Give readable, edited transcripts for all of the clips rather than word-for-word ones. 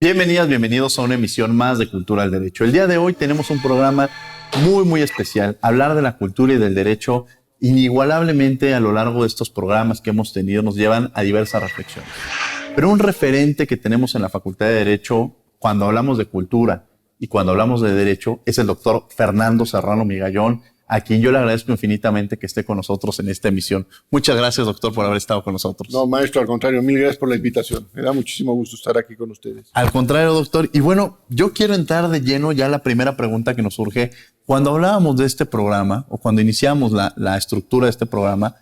Bienvenidas, bienvenidos a una emisión más de Cultura del Derecho. El día de hoy tenemos un programa muy especial. Hablar de la cultura y del derecho inigualablemente a lo largo de estos programas que hemos tenido nos llevan a diversas reflexiones. Pero un referente que tenemos en la Facultad de Derecho cuando hablamos de cultura y cuando hablamos de derecho es el doctor Fernando Serrano Migallón, a quien yo le agradezco infinitamente que esté con nosotros en esta emisión. Muchas gracias, doctor, por haber estado con nosotros. No, maestro, al contrario, mil gracias por la invitación. Me da muchísimo gusto estar aquí con ustedes. Al contrario, doctor. Y bueno, yo quiero entrar de lleno ya a la primera pregunta que nos surge. Cuando hablábamos de este programa, o cuando iniciamos la estructura de este programa,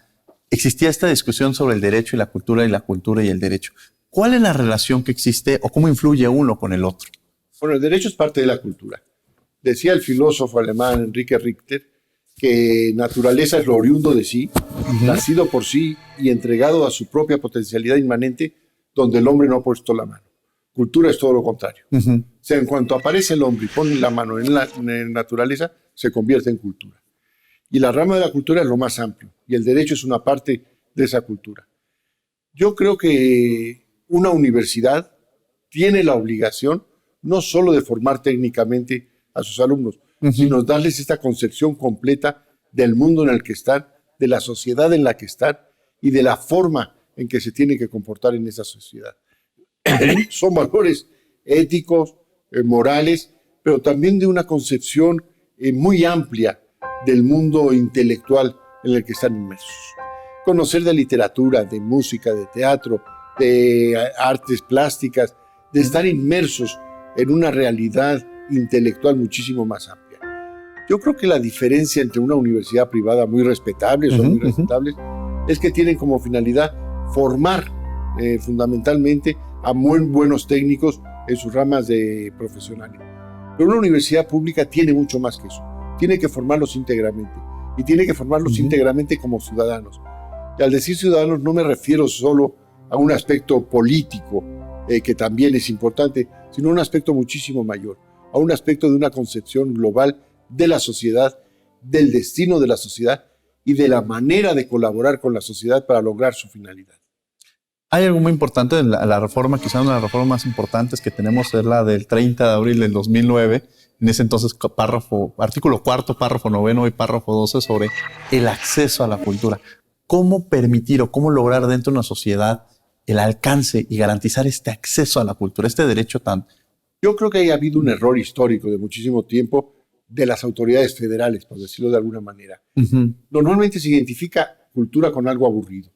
existía esta discusión sobre el derecho y la cultura y el derecho. ¿Cuál es la relación que existe o cómo influye uno con el otro? Bueno, el derecho es parte de la cultura. Decía el filósofo alemán Enrique Richter que naturaleza es lo oriundo de sí, nacido por sí y entregado a su propia potencialidad inmanente, donde el hombre no ha puesto la mano. Cultura es todo lo contrario. O sea, en cuanto aparece el hombre y pone la mano en la naturaleza, se convierte en cultura. Y la rama de la cultura es lo más amplio, y el derecho es una parte de esa cultura. Yo creo que una universidad tiene la obligación no solo de formar técnicamente a sus alumnos, sino darles esta concepción completa del mundo en el que están, de la sociedad en la que están y de la forma en que se tienen que comportar en esa sociedad. Son valores éticos, morales, pero también de una concepción muy amplia del mundo intelectual en el que están inmersos. Conocer de literatura, de música, de teatro, de artes plásticas, de estar inmersos en una realidad intelectual muchísimo más amplia. Yo creo que la diferencia entre una universidad privada muy respetable, son muy respetables, es que tienen como finalidad formar fundamentalmente a muy buenos técnicos en sus ramas de profesionalismo. Pero una universidad pública tiene mucho más que eso. Tiene que formarlos íntegramente. Y tiene que formarlos íntegramente como ciudadanos. Y al decir ciudadanos no me refiero solo a un aspecto político, que también es importante, sino a un aspecto muchísimo mayor, a un aspecto de una concepción global de la sociedad, del destino de la sociedad y de la manera de colaborar con la sociedad para lograr su finalidad. Hay algo muy importante en la reforma, quizás una de las reformas más importantes que tenemos es la del 30 de abril del 2009, en ese entonces artículo 4, párrafo 9 y párrafo 12 sobre el acceso a la cultura. ¿Cómo permitir o cómo lograr dentro de una sociedad el alcance y garantizar este acceso a la cultura, este derecho tan... Yo creo que ha habido un error histórico de muchísimo tiempo de las autoridades federales, por decirlo de alguna manera. Normalmente se identifica cultura con algo aburrido.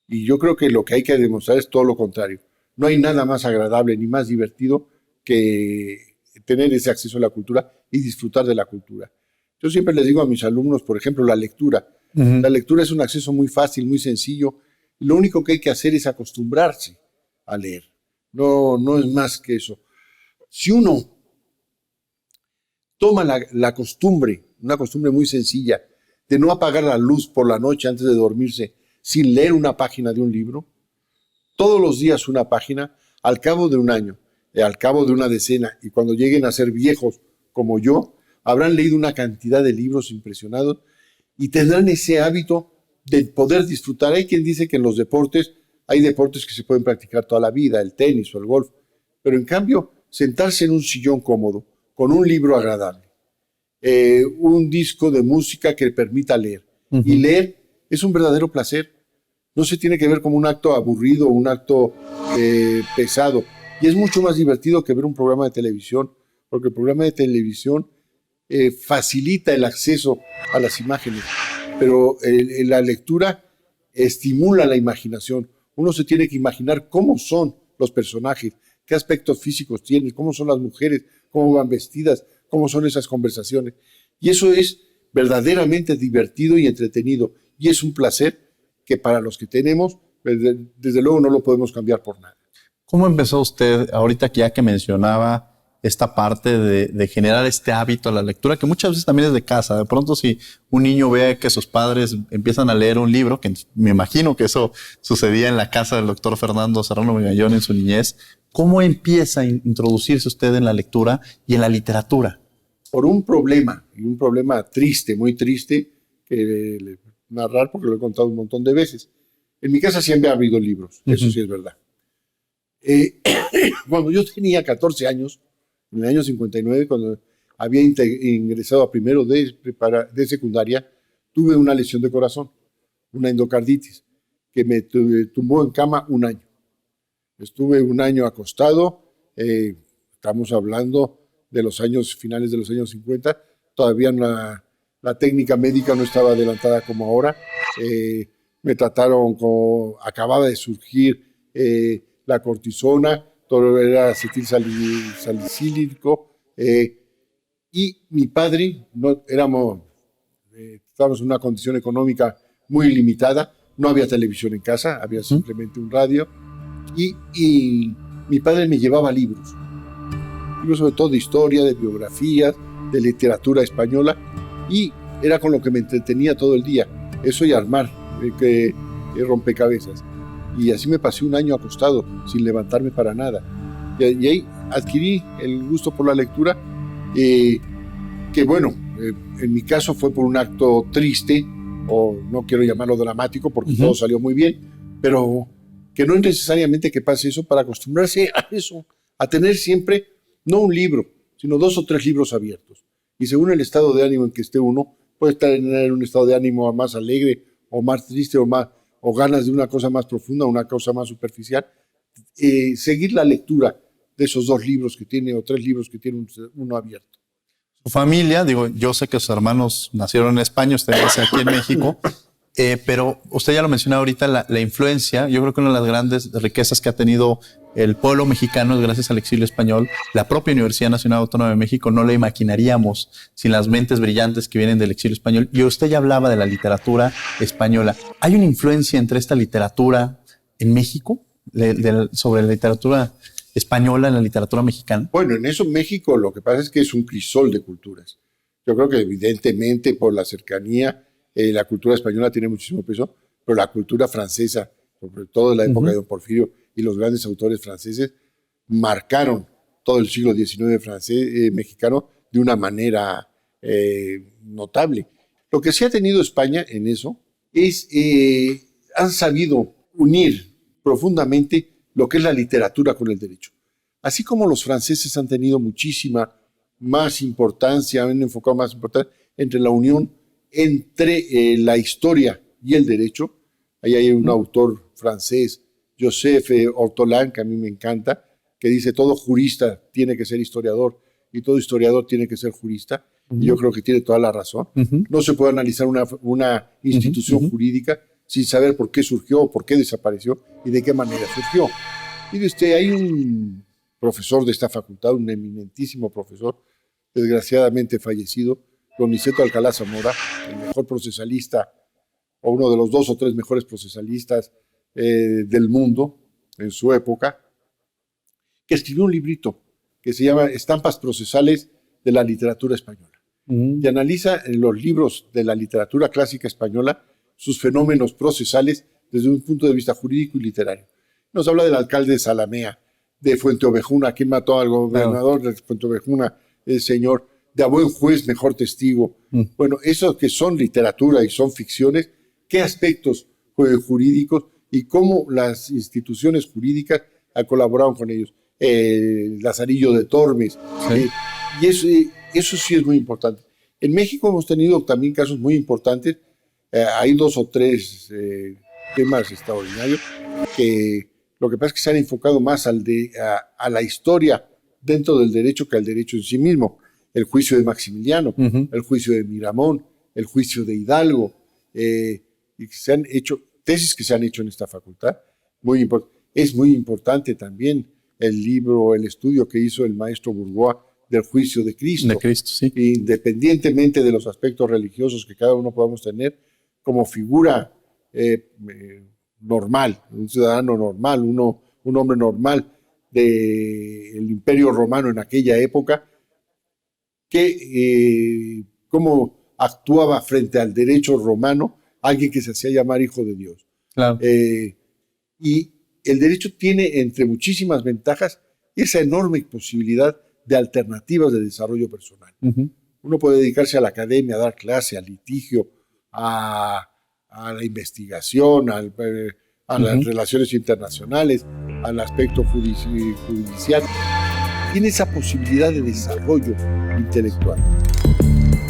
Y yo creo que lo que hay que demostrar es todo lo contrario. No hay nada más agradable ni más divertido que tener ese acceso a la cultura y disfrutar de la cultura. Yo siempre les digo a mis alumnos, por ejemplo, la lectura. La lectura es un acceso muy fácil, muy sencillo. Y lo único que hay que hacer es acostumbrarse a leer. No es más que eso. Si uno toma la costumbre, una costumbre muy sencilla, de no apagar la luz por la noche antes de dormirse sin leer una página de un libro, todos los días una página, al cabo de un año, al cabo de una decena, y cuando lleguen a ser viejos como yo, habrán leído una cantidad de libros impresionados y tendrán ese hábito de poder disfrutar. Hay quien dice que en los deportes hay deportes que se pueden practicar toda la vida, el tenis o el golf, pero en cambio sentarse en un sillón cómodo, con un libro agradable, un disco de música que permita leer. Y leer es un verdadero placer. No se tiene que ver como un acto aburrido o un acto pesado. Y es mucho más divertido que ver un programa de televisión, porque el programa de televisión facilita el acceso a las imágenes. Pero la lectura estimula la imaginación. Uno se tiene que imaginar cómo son los personajes, qué aspectos físicos tienen, cómo son las mujeres, cómo van vestidas, cómo son esas conversaciones. Y eso es verdaderamente divertido y entretenido. Y es un placer que para los que tenemos, desde luego no lo podemos cambiar por nada. ¿Cómo empezó usted, ahorita que ya que mencionaba esta parte de generar este hábito a la lectura, que muchas veces también es de casa? De pronto si un niño ve que sus padres empiezan a leer un libro, que me imagino que eso sucedía en la casa del doctor Fernando Serrano Migallón en su niñez, ¿cómo empieza a introducirse usted en la lectura y en la literatura? Por un problema, y un problema triste, muy triste, que narrar porque lo he contado un montón de veces. En mi casa siempre ha habido libros, eso sí es verdad. Cuando yo tenía 14 años, en el año 59, cuando había ingresado a primero de secundaria, tuve una lesión de corazón, una endocarditis, que me tumbó en cama un año. Estuve un año acostado, estamos hablando de los años finales de los años 50, todavía la técnica médica no estaba adelantada como ahora. Me trataron como acababa de surgir la cortisona, todo era acetil salicílico, y mi padre, estábamos en una condición económica muy limitada, no había televisión en casa, había simplemente un radio, y mi padre me llevaba libros sobre todo de historia, de biografías, de literatura española, y era con lo que me entretenía todo el día, eso y armar rompecabezas. Y así me pasé un año acostado, sin levantarme para nada. Y ahí adquirí el gusto por la lectura, que bueno, en mi caso fue por un acto triste, o no quiero llamarlo dramático, porque todo salió muy bien, pero que no es necesariamente que pase eso para acostumbrarse a eso, a tener siempre, no un libro, sino 2 o 3 libros abiertos. Y según el estado de ánimo en que esté uno, puede estar en un estado de ánimo más alegre, o más triste, o ganas de una cosa más profunda, una cosa más superficial. Seguir la lectura de esos 2 libros que tiene, o 3 libros que tiene uno abierto. Su familia, digo, yo sé que sus hermanos nacieron en España, usted nace aquí en México, pero usted ya lo mencionaba ahorita, la influencia. Yo creo que una de las grandes riquezas que ha tenido el pueblo mexicano es gracias al exilio español. La propia Universidad Nacional Autónoma de México no la imaginaríamos sin las mentes brillantes que vienen del exilio español. Y usted ya hablaba de la literatura española. ¿Hay una influencia entre esta literatura en México sobre la literatura española en la literatura mexicana? Bueno, en eso México lo que pasa es que es un crisol de culturas. Yo creo que evidentemente por la cercanía, la cultura española tiene muchísimo peso, pero la cultura francesa, sobre todo en la época de Don Porfirio y los grandes autores franceses, marcaron todo el siglo XIX mexicano de una manera notable. Lo que sí ha tenido España en eso es, han sabido unir profundamente lo que es la literatura con el derecho. Así como los franceses han tenido muchísima más importancia, han enfocado más importancia entre la unión entre la historia y el derecho. Ahí hay un autor francés, Joseph Ortolan, que a mí me encanta, que dice todo jurista tiene que ser historiador y todo historiador tiene que ser jurista. Y yo creo que tiene toda la razón. No se puede analizar una institución jurídica sin saber por qué surgió, por qué desapareció y de qué manera surgió. Mire usted, hay un profesor de esta facultad, un eminentísimo profesor, desgraciadamente fallecido, don Niceto Alcalá Zamora, el mejor procesalista, o uno de los 2 o 3 mejores procesalistas del mundo en su época, que escribió un librito que se llama Estampas procesales de la literatura española. Y analiza en los libros de la literatura clásica española sus fenómenos procesales desde un punto de vista jurídico y literario. Nos habla del alcalde de Zalamea, de Fuenteovejuna, quien mató al gobernador de Fuenteovejuna, el señor, de a buen juez, mejor testigo. Bueno, eso que son literatura y son ficciones, ¿qué aspectos jurídicos y cómo las instituciones jurídicas han colaborado con ellos? Lazarillo de Tormes. Y eso sí es muy importante. En México hemos tenido también casos muy importantes. Hay 2 o 3 temas extraordinarios que lo que pasa es que se han enfocado más a la historia dentro del derecho que al derecho en sí mismo. El juicio de Maximiliano, el juicio de Miramón, el juicio de Hidalgo, y que se han hecho tesis que se han hecho en esta facultad. Es muy importante también el estudio que hizo el maestro Bourgois del juicio de Cristo. De Cristo, sí. Independientemente de los aspectos religiosos que cada uno podamos tener, como figura normal, un ciudadano normal, un hombre normal del Imperio Romano en aquella época, cómo actuaba frente al derecho romano alguien que se hacía llamar hijo de Dios. Claro. Y el derecho tiene, entre muchísimas ventajas, esa enorme posibilidad de alternativas de desarrollo personal. Uno puede dedicarse a la academia, a dar clase, al litigio, a la investigación, a las relaciones internacionales, al aspecto judicial. Tiene esa posibilidad de desarrollo intelectual.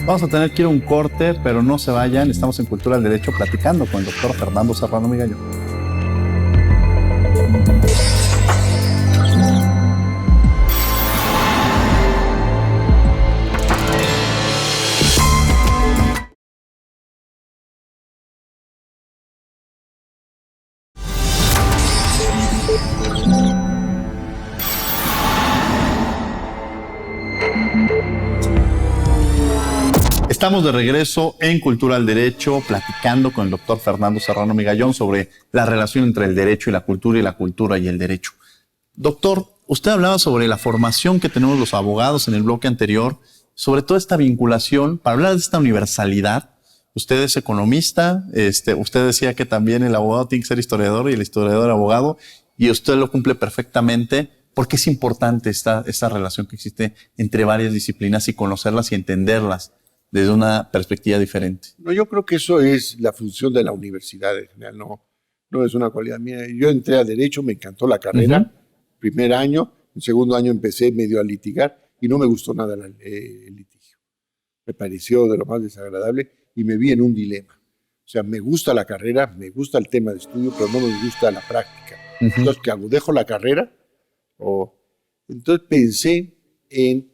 Vamos a tener que ir a un corte, pero no se vayan. Estamos en Cultura del Derecho platicando con el doctor Fernando Serrano Migallón. Estamos de regreso en Cultura del Derecho, platicando con el doctor Fernando Serrano Migallón sobre la relación entre el derecho y la cultura y el derecho. Doctor, usted hablaba sobre la formación que tenemos los abogados en el bloque anterior, sobre toda esta vinculación, para hablar de esta universalidad. Usted es economista, usted decía que también el abogado tiene que ser historiador y el historiador abogado, y usted lo cumple perfectamente. ¿Por qué es importante esta relación que existe entre varias disciplinas y conocerlas y entenderlas desde una perspectiva diferente? No, yo creo que eso es la función de la universidad en general, no es una cualidad mía. Yo entré a Derecho, me encantó la carrera, primer año, en segundo año empecé medio a litigar y no me gustó nada el litigio. Me pareció de lo más desagradable y me vi en un dilema. O sea, me gusta la carrera, me gusta el tema de estudio, pero no me gusta la práctica. Entonces, ¿qué hago? ¿Dejo la carrera? Entonces pensé en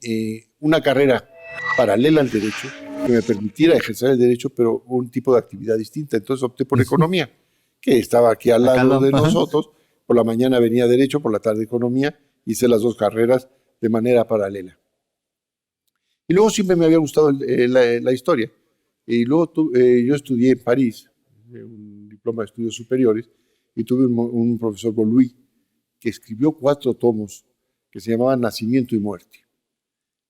una carrera paralela al derecho que me permitiera ejercer el derecho, pero un tipo de actividad distinta. Entonces opté por economía, que estaba aquí al lado de nosotros. Por la mañana venía derecho, por la tarde economía. Hice las dos carreras de manera paralela. Y luego siempre me había gustado la historia. Y luego yo estudié en París, un diploma de estudios superiores, y tuve un profesor Boluy que escribió 4 tomos que se llamaban Nacimiento y Muerte,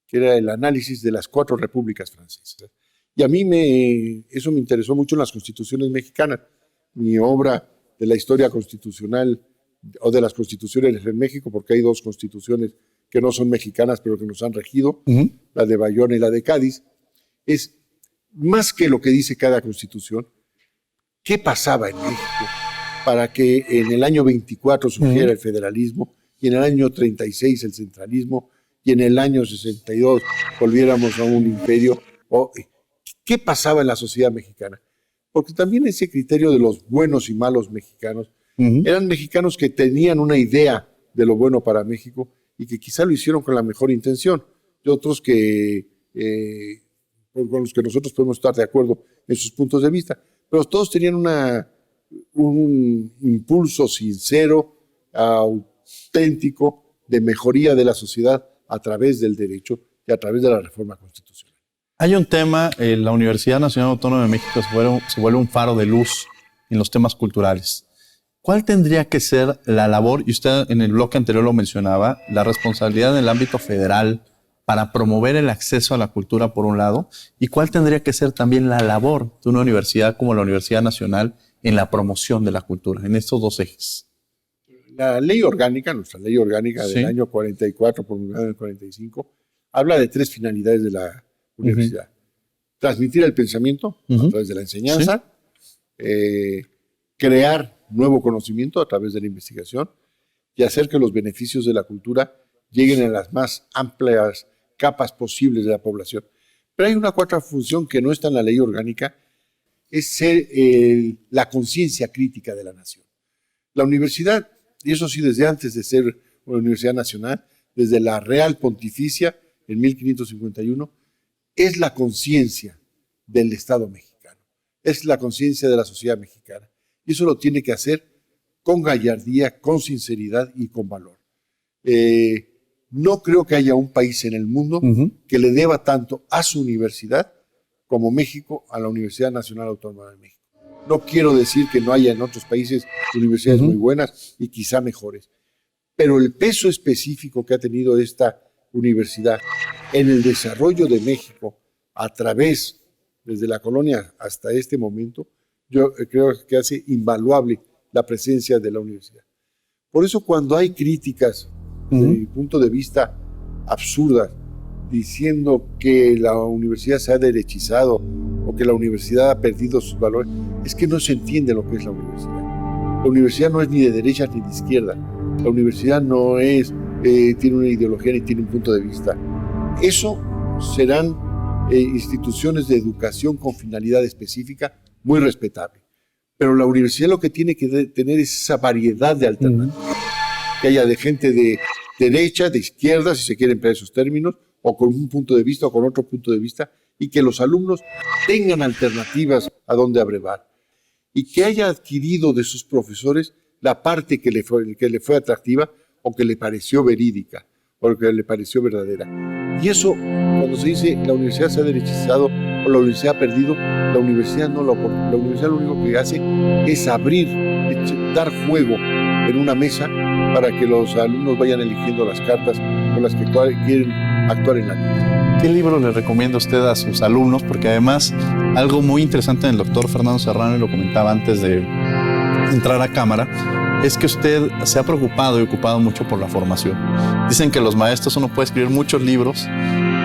que era el análisis de las 4 repúblicas francesas. Y a mí eso me interesó mucho en las constituciones mexicanas. Mi obra de la historia constitucional o de las constituciones en México, porque hay 2 constituciones que no son mexicanas, pero que nos han regido, la de Bayona y la de Cádiz, es más que lo que dice cada constitución, qué pasaba en México para que en el año 24 surgiera el federalismo, y en el año 36 el centralismo, y en el año 62 volviéramos a un imperio. ¿Qué pasaba en la sociedad mexicana? Porque también ese criterio de los buenos y malos mexicanos, eran mexicanos que tenían una idea de lo bueno para México y que quizá lo hicieron con la mejor intención, y otros que con los que nosotros podemos estar de acuerdo en sus puntos de vista, pero todos tenían un impulso sincero, auténtico, de mejoría de la sociedad a través del derecho y a través de la reforma constitucional. Hay un tema, la Universidad Nacional Autónoma de México se vuelve un faro de luz en los temas culturales. ¿Cuál tendría que ser la labor, y usted en el bloque anterior lo mencionaba, la responsabilidad en el ámbito federal para promover el acceso a la cultura por un lado, y cuál tendría que ser también la labor de una universidad como la Universidad Nacional en la promoción de la cultura, en estos 2 ejes? La ley orgánica, nuestra ley orgánica del año 44, promulgada en el 45, habla de 3 finalidades de la universidad. Transmitir el pensamiento a través de la enseñanza, crear nuevo conocimiento a través de la investigación y hacer que los beneficios de la cultura lleguen a las más amplias capas posibles de la población. Pero hay una 4ª función que no está en la ley orgánica, es ser la conciencia crítica de la nación. La universidad, y eso sí desde antes de ser una universidad nacional, desde la Real Pontificia en 1551, es la conciencia del Estado mexicano, es la conciencia de la sociedad mexicana. Y eso lo tiene que hacer con gallardía, con sinceridad y con valor. No creo que haya un país en el mundo que le deba tanto a su universidad como México a la Universidad Nacional Autónoma de México. No quiero decir que no haya en otros países universidades muy buenas y quizá mejores, pero el peso específico que ha tenido esta universidad en el desarrollo de México a través, desde la colonia hasta este momento, yo creo que hace invaluable la presencia de la universidad. Por eso cuando hay críticas, desde mi punto de vista, absurdas, diciendo que la universidad se ha derechizado o que la universidad ha perdido sus valores, es que no se entiende lo que es la universidad. La universidad no es ni de derecha ni de izquierda. La universidad no es, tiene una ideología ni tiene un punto de vista. Eso serán instituciones de educación con finalidad específica muy respetable. Pero la universidad lo que tiene que tener es esa variedad de alternativas. Que haya de gente de derecha, de izquierda, si se quieren emplear esos términos, o con un punto de vista o con otro punto de vista, y que los alumnos tengan alternativas a donde abrevar. Y que haya adquirido de sus profesores la parte que le fue atractiva o que le pareció verídica o que le pareció verdadera. Y eso, cuando se dice la universidad se ha derechizado o la universidad ha perdido, la universidad la universidad lo único que hace es abrir, dar juego en una mesa para que los alumnos vayan eligiendo las cartas con las que quieren actuar en la vida. ¿Qué libro le recomienda usted a sus alumnos? Porque además, algo muy interesante en el doctor Fernando Serrano, y lo comentaba antes de entrar a cámara, es que usted se ha preocupado y ocupado mucho por la formación. Dicen que los maestros, uno puede escribir muchos libros,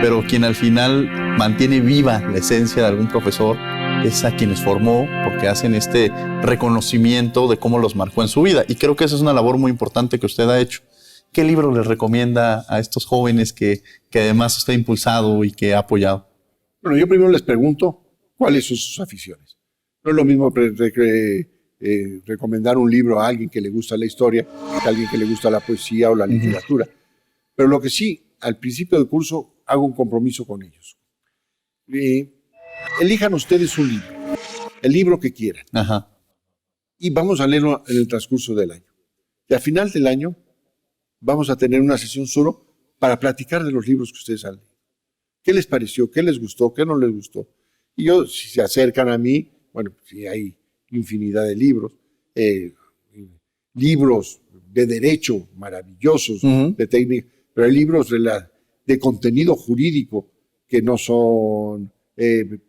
pero quien al final mantiene viva la esencia de algún profesor es a quienes formó, porque hacen este reconocimiento de cómo los marcó en su vida. Y creo que esa es una labor muy importante que usted ha hecho. ¿Qué libro les recomienda a estos jóvenes que además usted ha impulsado y que ha apoyado? Bueno, yo primero les pregunto cuáles son sus aficiones. No es lo mismo recomendar un libro a alguien que le gusta la historia que a alguien que le gusta la poesía o la literatura. Pero lo que sí, al principio del curso hago un compromiso con ellos. Elijan ustedes un libro, el libro que quieran. Ajá. Y vamos a leerlo en el transcurso del año. Y al final del año vamos a tener una sesión solo para platicar de los libros que ustedes han leído. ¿Qué les pareció? ¿Qué les gustó? ¿Qué no les gustó? Y yo, si se acercan a mí, bueno, si hay infinidad de libros, libros de derecho maravillosos, de técnica, pero hay libros de contenido jurídico que no son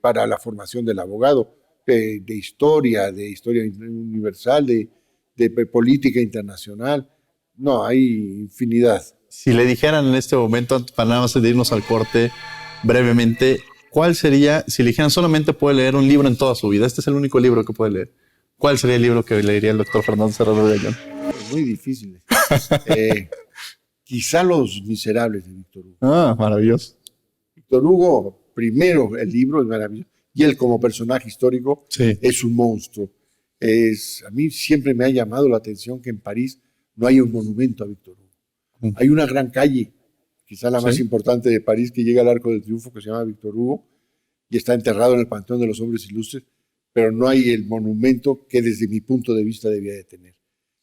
para la formación del abogado, de historia universal, de política internacional. No, hay infinidad. Si le dijeran en este momento, para nada más de irnos al corte brevemente, ¿cuál sería, si le dijeran solamente puede leer un libro en toda su vida, este es el único libro que puede leer, ¿cuál sería el libro que leería el doctor Fernando Serrano Vigallón? Muy difícil. Quizá Los Miserables de Víctor Hugo. Ah, maravilloso. Víctor Hugo, primero el libro es maravilloso, y él como personaje histórico es un monstruo. A mí siempre me ha llamado la atención que en París no hay un monumento a Víctor Hugo. Hay una gran calle, quizá la más importante de París, que llega al Arco del Triunfo, que se llama Víctor Hugo, y está enterrado en el Panteón de los Hombres Ilustres, pero no hay el monumento que desde mi punto de vista debía de tener.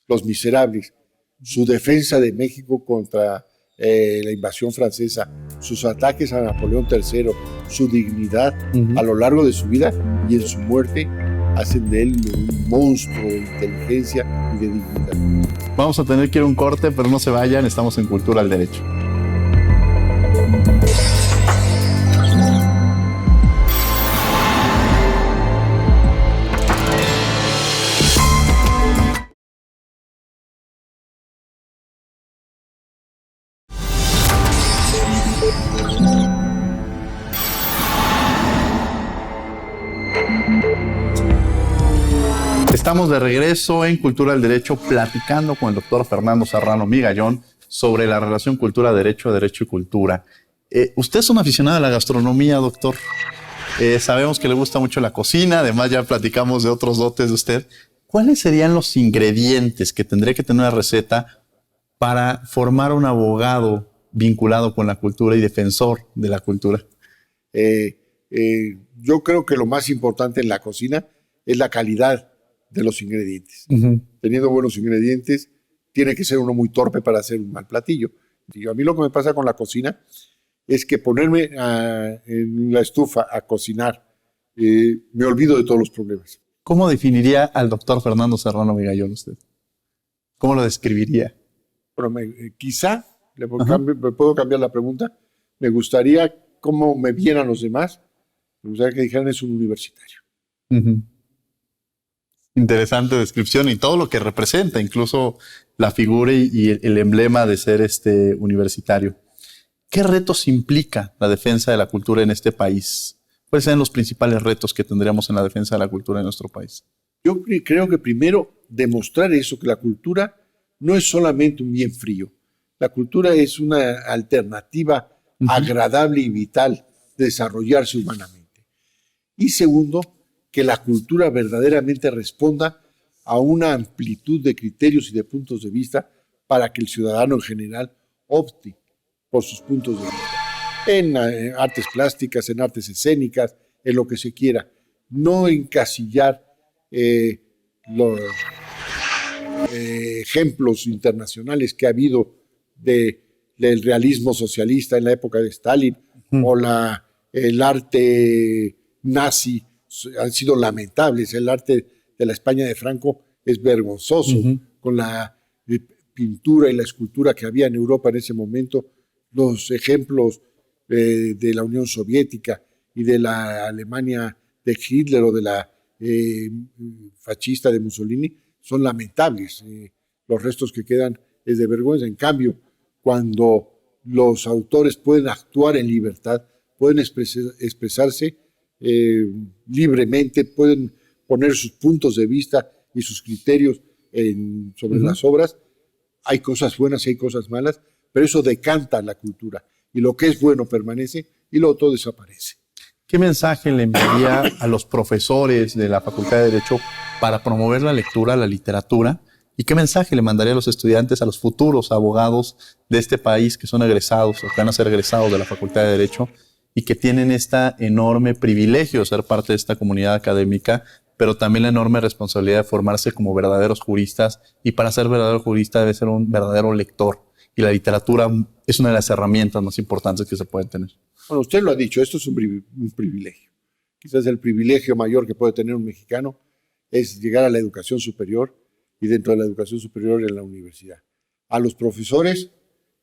Los Miserables, su defensa de México contra la invasión francesa, sus ataques a Napoleón III, su dignidad a lo largo de su vida y en su muerte, hacen de él un monstruo de inteligencia y de dignidad. Vamos a tener que ir a un corte, pero no se vayan, estamos en Cultura al Derecho. Estamos de regreso en Cultura del Derecho platicando con el doctor Fernando Serrano Vigallón sobre la relación cultura-derecho, derecho y cultura. Usted es un aficionado a la gastronomía, doctor. Sabemos que le gusta mucho la cocina, además ya platicamos de otros dotes de usted. ¿Cuáles serían los ingredientes que tendría que tener una receta para formar un abogado vinculado con la cultura y defensor de la cultura? Yo creo que lo más importante en la cocina es la calidad de los ingredientes. Teniendo buenos ingredientes, tiene que ser uno muy torpe para hacer un mal platillo. Y a mí lo que me pasa con la cocina es que ponerme en la estufa a cocinar, me olvido de todos los problemas. ¿Cómo definiría al doctor Fernando Serrano Vigallón usted? ¿Cómo lo describiría? Bueno, quizá, me puedo cambiar la pregunta, me gustaría cómo me vieran los demás, me gustaría que dijeran es un universitario. Interesante descripción y todo lo que representa, incluso la figura y el emblema de ser universitario. ¿Qué retos implica la defensa de la cultura en este país? ¿Cuáles serían los principales retos que tendríamos en la defensa de la cultura en nuestro país? Yo creo que primero demostrar eso, que la cultura no es solamente un bien frío. La cultura es una alternativa agradable y vital de desarrollarse humanamente. Y segundo, que la cultura verdaderamente responda a una amplitud de criterios y de puntos de vista para que el ciudadano en general opte por sus puntos de vista. En artes plásticas, en artes escénicas, en lo que se quiera. No encasillar los ejemplos internacionales que ha habido del realismo socialista en la época de Stalin o el arte nazi han sido lamentables. El arte de la España de Franco es vergonzoso, con la pintura y la escultura que había en Europa en ese momento. Los ejemplos de la Unión Soviética y de la Alemania de Hitler o de la fascista de Mussolini son lamentables. Los restos que quedan es de vergüenza. En cambio, cuando los autores pueden actuar en libertad, pueden expresarse libremente, pueden poner sus puntos de vista y sus criterios sobre las obras, hay cosas buenas y hay cosas malas, pero eso decanta la cultura. Y lo que es bueno permanece y lo otro desaparece. ¿Qué mensaje le enviaría a los profesores de la Facultad de Derecho para promover la lectura, la literatura? ¿Y qué mensaje le mandaría a los estudiantes, a los futuros abogados de este país que son egresados o que van a ser egresados de la Facultad de Derecho y que tienen este enorme privilegio de ser parte de esta comunidad académica, pero también la enorme responsabilidad de formarse como verdaderos juristas? Y para ser verdadero jurista debe ser un verdadero lector. Y la literatura es una de las herramientas más importantes que se pueden tener. Bueno, usted lo ha dicho, esto es un privilegio. Quizás el privilegio mayor que puede tener un mexicano es llegar a la educación superior y dentro de la educación superior en la universidad. A los profesores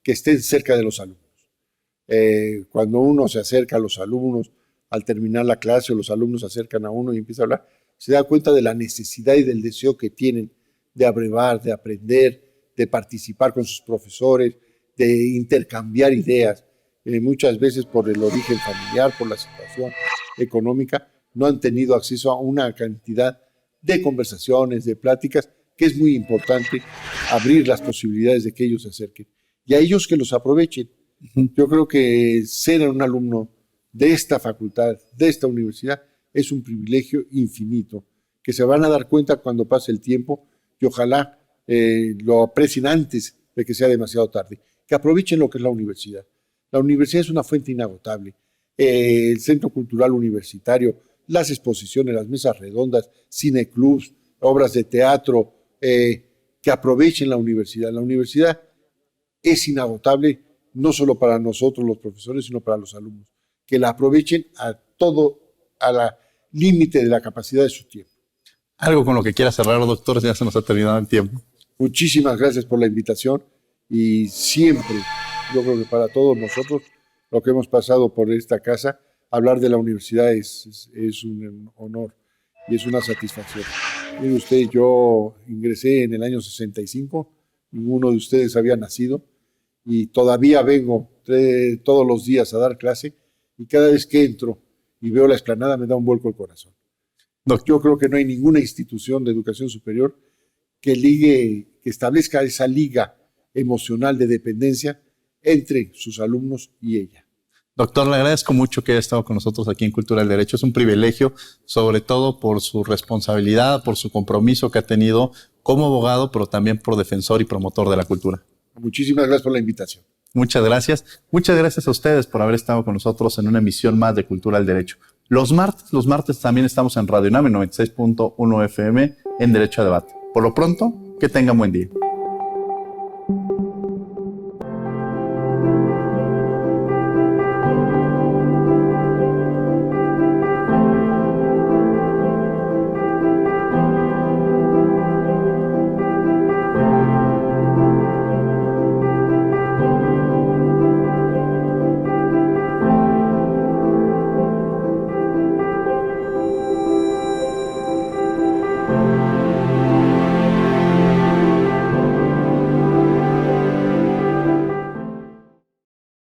que estén cerca de los alumnos. Cuando uno se acerca a los alumnos, al terminar la clase, o los alumnos se acercan a uno y empieza a hablar, se da cuenta de la necesidad y del deseo que tienen de abrevar, de aprender, de participar con sus profesores, de intercambiar ideas. Muchas veces por el origen familiar, por la situación económica, no han tenido acceso a una cantidad de conversaciones, de pláticas, que es muy importante abrir las posibilidades de que ellos se acerquen. Y a ellos que los aprovechen. Yo creo que ser un alumno de esta facultad, de esta universidad, es un privilegio infinito, que se van a dar cuenta cuando pase el tiempo y ojalá lo aprecien antes de que sea demasiado tarde, que aprovechen lo que es la universidad. La universidad es una fuente inagotable. El Centro Cultural Universitario, las exposiciones, las mesas redondas, cineclubs, obras de teatro, que aprovechen la universidad. La universidad es inagotable, no solo para nosotros los profesores, sino para los alumnos, que la aprovechen a la límite de la capacidad de su tiempo. Algo con lo que quiera cerrar, doctor, ya se nos ha terminado el tiempo. Muchísimas gracias por la invitación y siempre, yo creo que para todos nosotros, lo que hemos pasado por esta casa, hablar de la universidad es un honor y es una satisfacción. Mire usted, yo ingresé en el año 65, ninguno de ustedes había nacido y todavía vengo todos los días a dar clase y cada vez que entro y veo la explanada me da un vuelco el corazón. Yo creo que no hay ninguna institución de educación superior que establezca esa liga emocional de dependencia entre sus alumnos y ella. Doctor, le agradezco mucho que haya estado con nosotros aquí en Cultura del Derecho. Es un privilegio, sobre todo por su responsabilidad, por su compromiso que ha tenido como abogado, pero también por defensor y promotor de la cultura. Muchísimas gracias por la invitación. Muchas gracias. Muchas gracias a ustedes por haber estado con nosotros en una emisión más de Cultura del Derecho. Los martes también estamos en Radio UNAM 96.1 FM en Derecho a Debate. Por lo pronto, que tengan buen día.